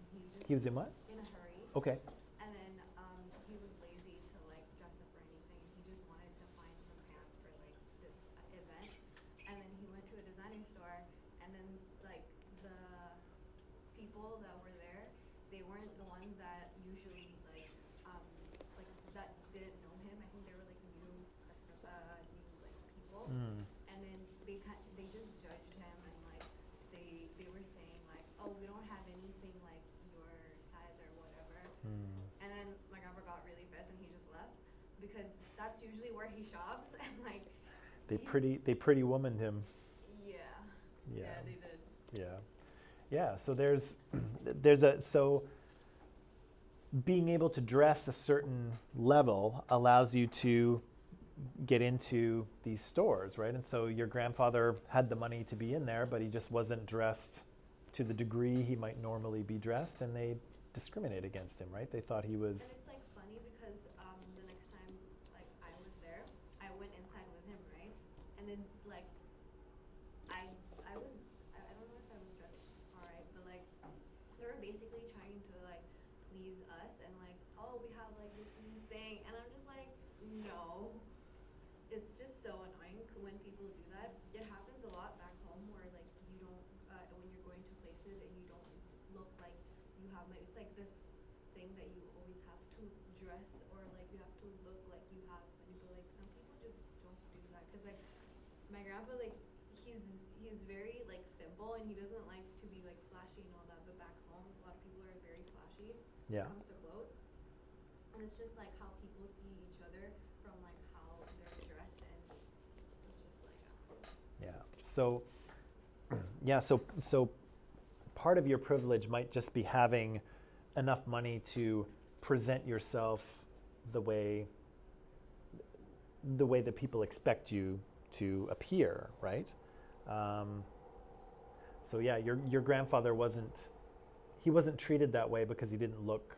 He was in what? in a hurry. Okay. And then he was lazy to dress up or anything. He just wanted to find some pants for this event. And then he went to a designer store, and then the people that were there, they weren't the ones that usually that didn't know him. I think they were new people. And then they just judged him, and they were saying oh, we don't have anything like your size or whatever. And then my grandpa got really pissed and he just left because that's usually where he shops and they pretty womaned him. Yeah, they did. Yeah. So so being able to dress a certain level allows you to get into these stores, right? And so your grandfather had the money to be in there, but he just wasn't dressed to the degree he might normally be dressed, and they discriminate against him, right? They thought he was. And it's funny because the next time I was there, I went inside with him, right? And then I don't know if I was dressed alright, but they were basically trying to please us and oh, we have this new thing, and I'm just no. It's just so annoying when people do that. It happens a lot back home where you don't when you're going to places and you don't look like you have it's this thing that you always have to dress or you have to look like you have money, but some people just don't do that because my grandpa he's very simple and he doesn't like to be flashy and all that, but back home a lot of people are very flashy when it comes to clothes, and it's just how people see each other from how they're dressed, and it's just So part of your privilege might just be having enough money to present yourself the way that people expect you to appear, right? Your grandfather wasn't treated that way because he didn't look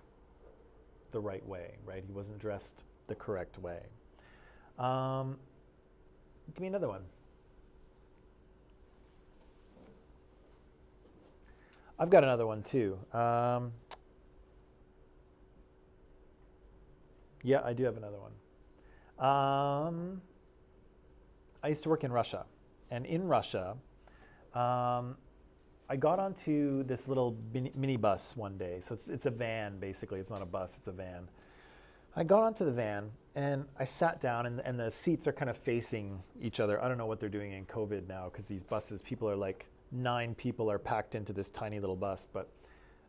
the right way, right? He wasn't dressed the correct way. Give me another one. I've got another one too. Yeah, I do have another one. I used to work in Russia, and in Russia, I got onto this little minibus one day. So it's a van, basically. It's not a bus, it's a van. I got onto the van, and I sat down, and the seats are kind of facing each other. I don't know what they're doing in COVID now, because these buses, people are 9 people are packed into this tiny little bus,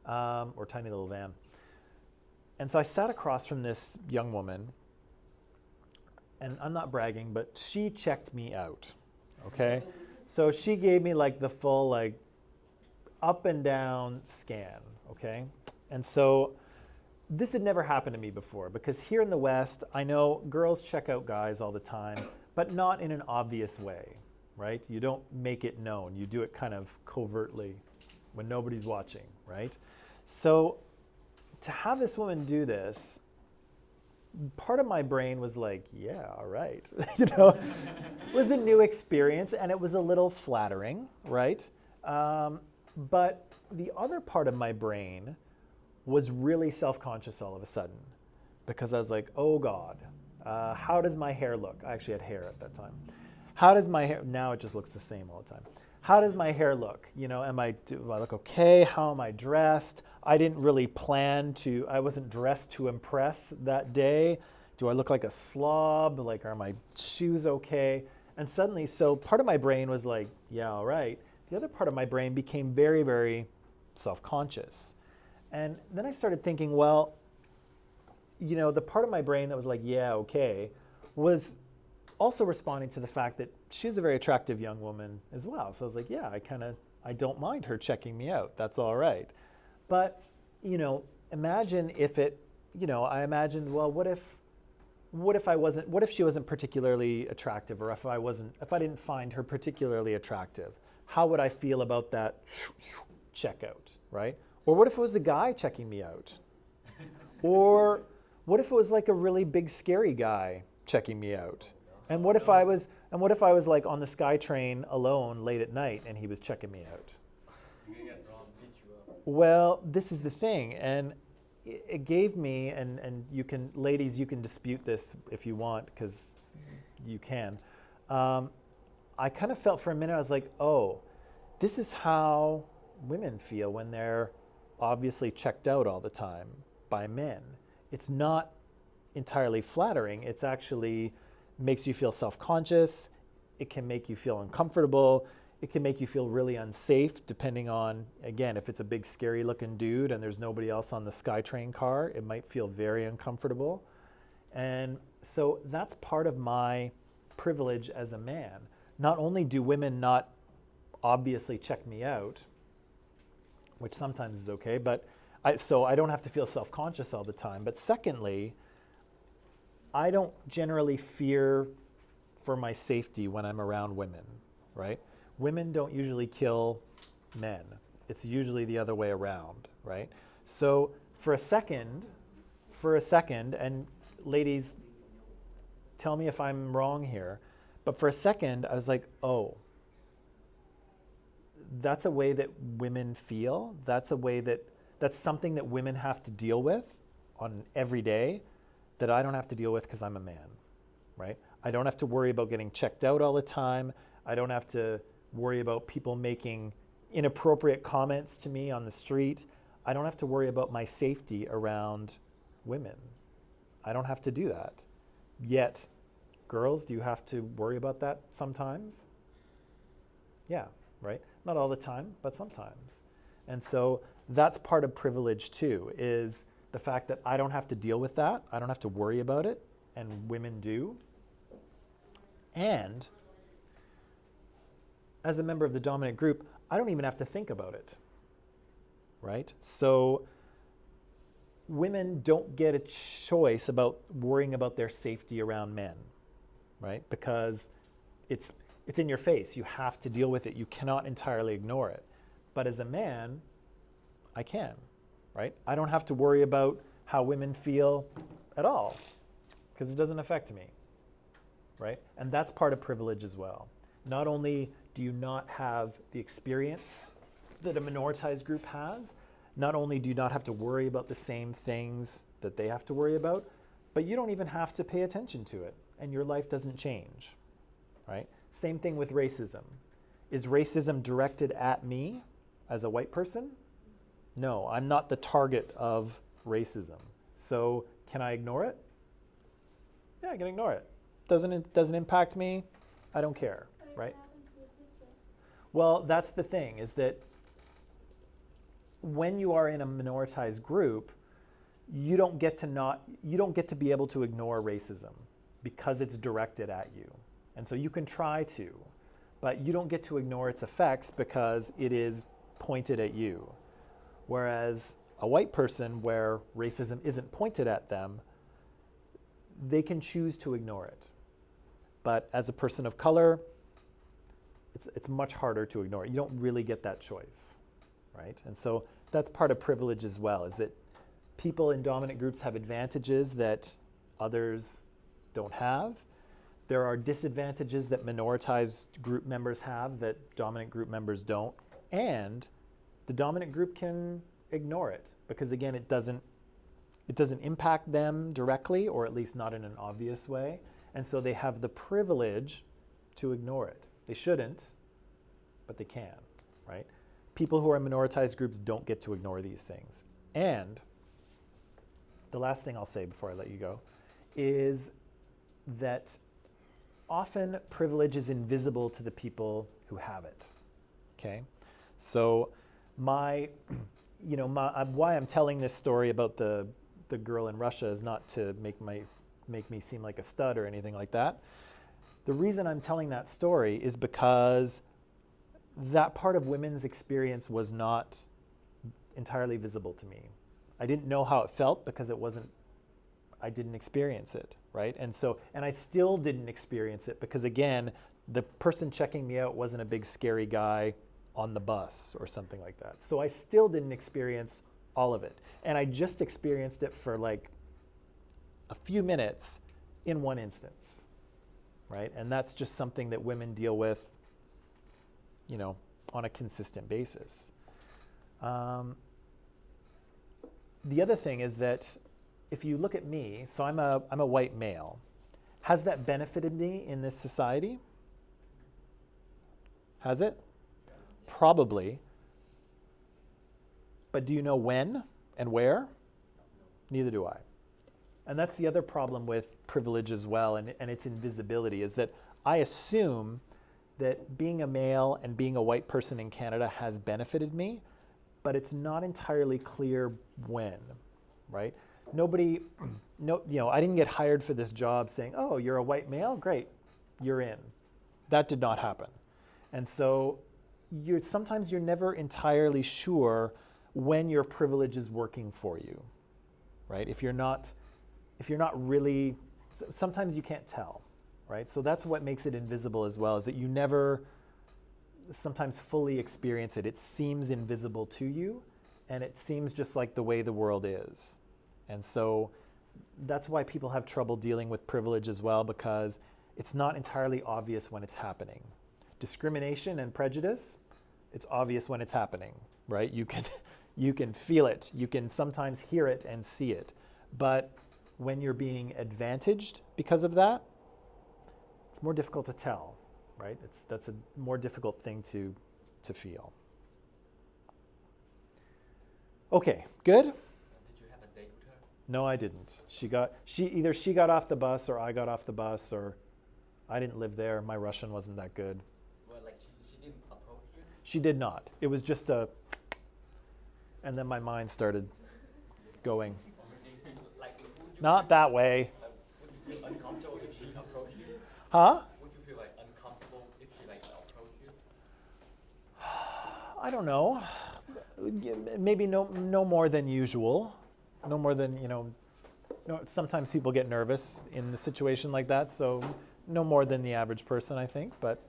or tiny little van. And so I sat across from this young woman, and I'm not bragging, but she checked me out, okay? So she gave me the full up and down scan, okay? And so this had never happened to me before, because here in the West, I know girls check out guys all the time, but not in an obvious way, right? You don't make it known. You do it kind of covertly when nobody's watching, right? So to have this woman do this, part of my brain was yeah, all right. It was a new experience, and it was a little flattering, right? But the other part of my brain was really self-conscious all of a sudden, because I was oh God, how does my hair look? I actually had hair at that time. How does my hair, now it just looks the same all the time. How does my hair look? You know, do I look okay? How am I dressed? I didn't really plan to, I wasn't dressed to impress that day. Do I look like a slob? Like, are my shoes okay? And suddenly, so part of my brain was like, yeah, all right. The other part of my brain became very, very self-conscious. And then I started thinking, well, you know, the part of my brain that was like, yeah, okay, was also responding to the fact that she's a very attractive young woman as well. So I was like, yeah, I don't mind her checking me out. That's all right. But, you know, imagine if it, you know, I imagined, well, what if she wasn't particularly attractive, or if I didn't find her particularly attractive? How would I feel about that checkout, right? Or what if it was a guy checking me out? Or what if it was like a really big scary guy checking me out? And what if I was like on the SkyTrain alone late at night and he was checking me out? You're gonna get Rob beat you up. Well, this is the thing, and it gave me, and you can, ladies, you can dispute this if you want, because you can. I kind of felt for a minute, I was like, oh, this is how women feel when they're obviously checked out all the time by men. It's not entirely flattering. It's actually makes you feel self-conscious. It can make you feel uncomfortable. It can make you feel really unsafe, depending on, again, if it's a big scary looking dude and there's nobody else on the SkyTrain car, it might feel very uncomfortable. And so that's part of my privilege as a man. Not only do women not obviously check me out, which sometimes is okay, but so I don't have to feel self-conscious all the time. But secondly, I don't generally fear for my safety when I'm around women, right? Women don't usually kill men. It's usually the other way around, right? So for a second, and ladies, tell me if I'm wrong here, but for a second, I was like, oh, that's a way that women feel. That's something that women have to deal with on every day that I don't have to deal with because I'm a man, right? I don't have to worry about getting checked out all the time. I don't have to worry about people making inappropriate comments to me on the street. I don't have to worry about my safety around women. I don't have to do that. Yet, girls, do you have to worry about that sometimes? Yeah, right? Not all the time, but sometimes. And so that's part of privilege too, is the fact that I don't have to deal with that. I don't have to worry about it, and women do. And as a member of the dominant group, I don't even have to think about it, right? So women don't get a choice about worrying about their safety around men, right? Because it's in your face. You have to deal with it. You cannot entirely ignore it. But as a man, I can, right? I don't have to worry about how women feel at all because it doesn't affect me, right? And that's part of privilege as well. Not only do you not have the experience that a minoritized group has, not only do you not have to worry about the same things that they have to worry about, but you don't even have to pay attention to it, and your life doesn't change, right? Same thing with racism. Is racism directed at me as a white person? No, I'm not the target of racism. So can I ignore it? Yeah, I can ignore it. Doesn't impact me. I don't care, right? What happens to your sister? Well, that's the thing, is that when you are in a minoritized group, you don't get to be able to ignore racism because it's directed at you. And so you can try to, but you don't get to ignore its effects because it is pointed at you. Whereas a white person, where racism isn't pointed at them, they can choose to ignore it. But as a person of color, it's much harder to ignore it. You don't really get that choice, right? And so that's part of privilege as well, is that people in dominant groups have advantages that others don't have. There are disadvantages that minoritized group members have that dominant group members don't. And the dominant group can ignore it because, again, it doesn't impact them directly, or at least not in an obvious way. And so they have the privilege to ignore it. They shouldn't, but they can, right? People who are in minoritized groups don't get to ignore these things. And the last thing I'll say before I let you go is that often privilege is invisible to the people who have it, okay? So why I'm telling this story about the girl in Russia is not to make me seem like a stud or anything like that. The reason I'm telling that story is because that part of women's experience was not entirely visible to me. I didn't know how it felt because I didn't experience it, right? And I still didn't experience it because, again, the person checking me out wasn't a big scary guy on the bus or something like that. So I still didn't experience all of it. And I just experienced it for like a few minutes in one instance, right? And that's just something that women deal with, on a consistent basis. The other thing is that if you look at me, so I'm a white male, has that benefited me in this society? Has it? Probably. But do you know when and where? Neither do I. And that's the other problem with privilege as well, and its invisibility, is that I assume that being a male and being a white person in Canada has benefited me, but it's not entirely clear when, right? I didn't get hired for this job saying, oh, you're a white male? Great, you're in. That did not happen. And so sometimes you're never entirely sure when your privilege is working for you, right? If you're not really, sometimes you can't tell, right? So that's what makes it invisible as well, is that you never sometimes fully experience it. It seems invisible to you, and it seems just like the way the world is. And so that's why people have trouble dealing with privilege as well, because it's not entirely obvious when it's happening. Discrimination and prejudice, it's obvious when it's happening, right? You can feel it. You can sometimes hear it and see it. But when you're being advantaged because of that, it's more difficult to tell, right? That's a more difficult thing to feel. Okay, good? Did you have a date with her? No, I didn't. Either she got off the bus or I got off the bus, or I didn't live there. My Russian wasn't that good. Well, like she didn't approach you? She did not. It was just and then my mind started going. Not that way. Would you feel uncomfortable if she approached you? Huh? Would you feel like uncomfortable if she approached you? I don't know. Maybe no more than usual. No more than, sometimes people get nervous in a situation like that, so no more than the average person, I think, but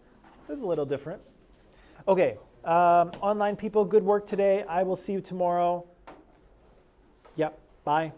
it was a little different. Okay, online people, good work today. I will see you tomorrow. Yep, bye.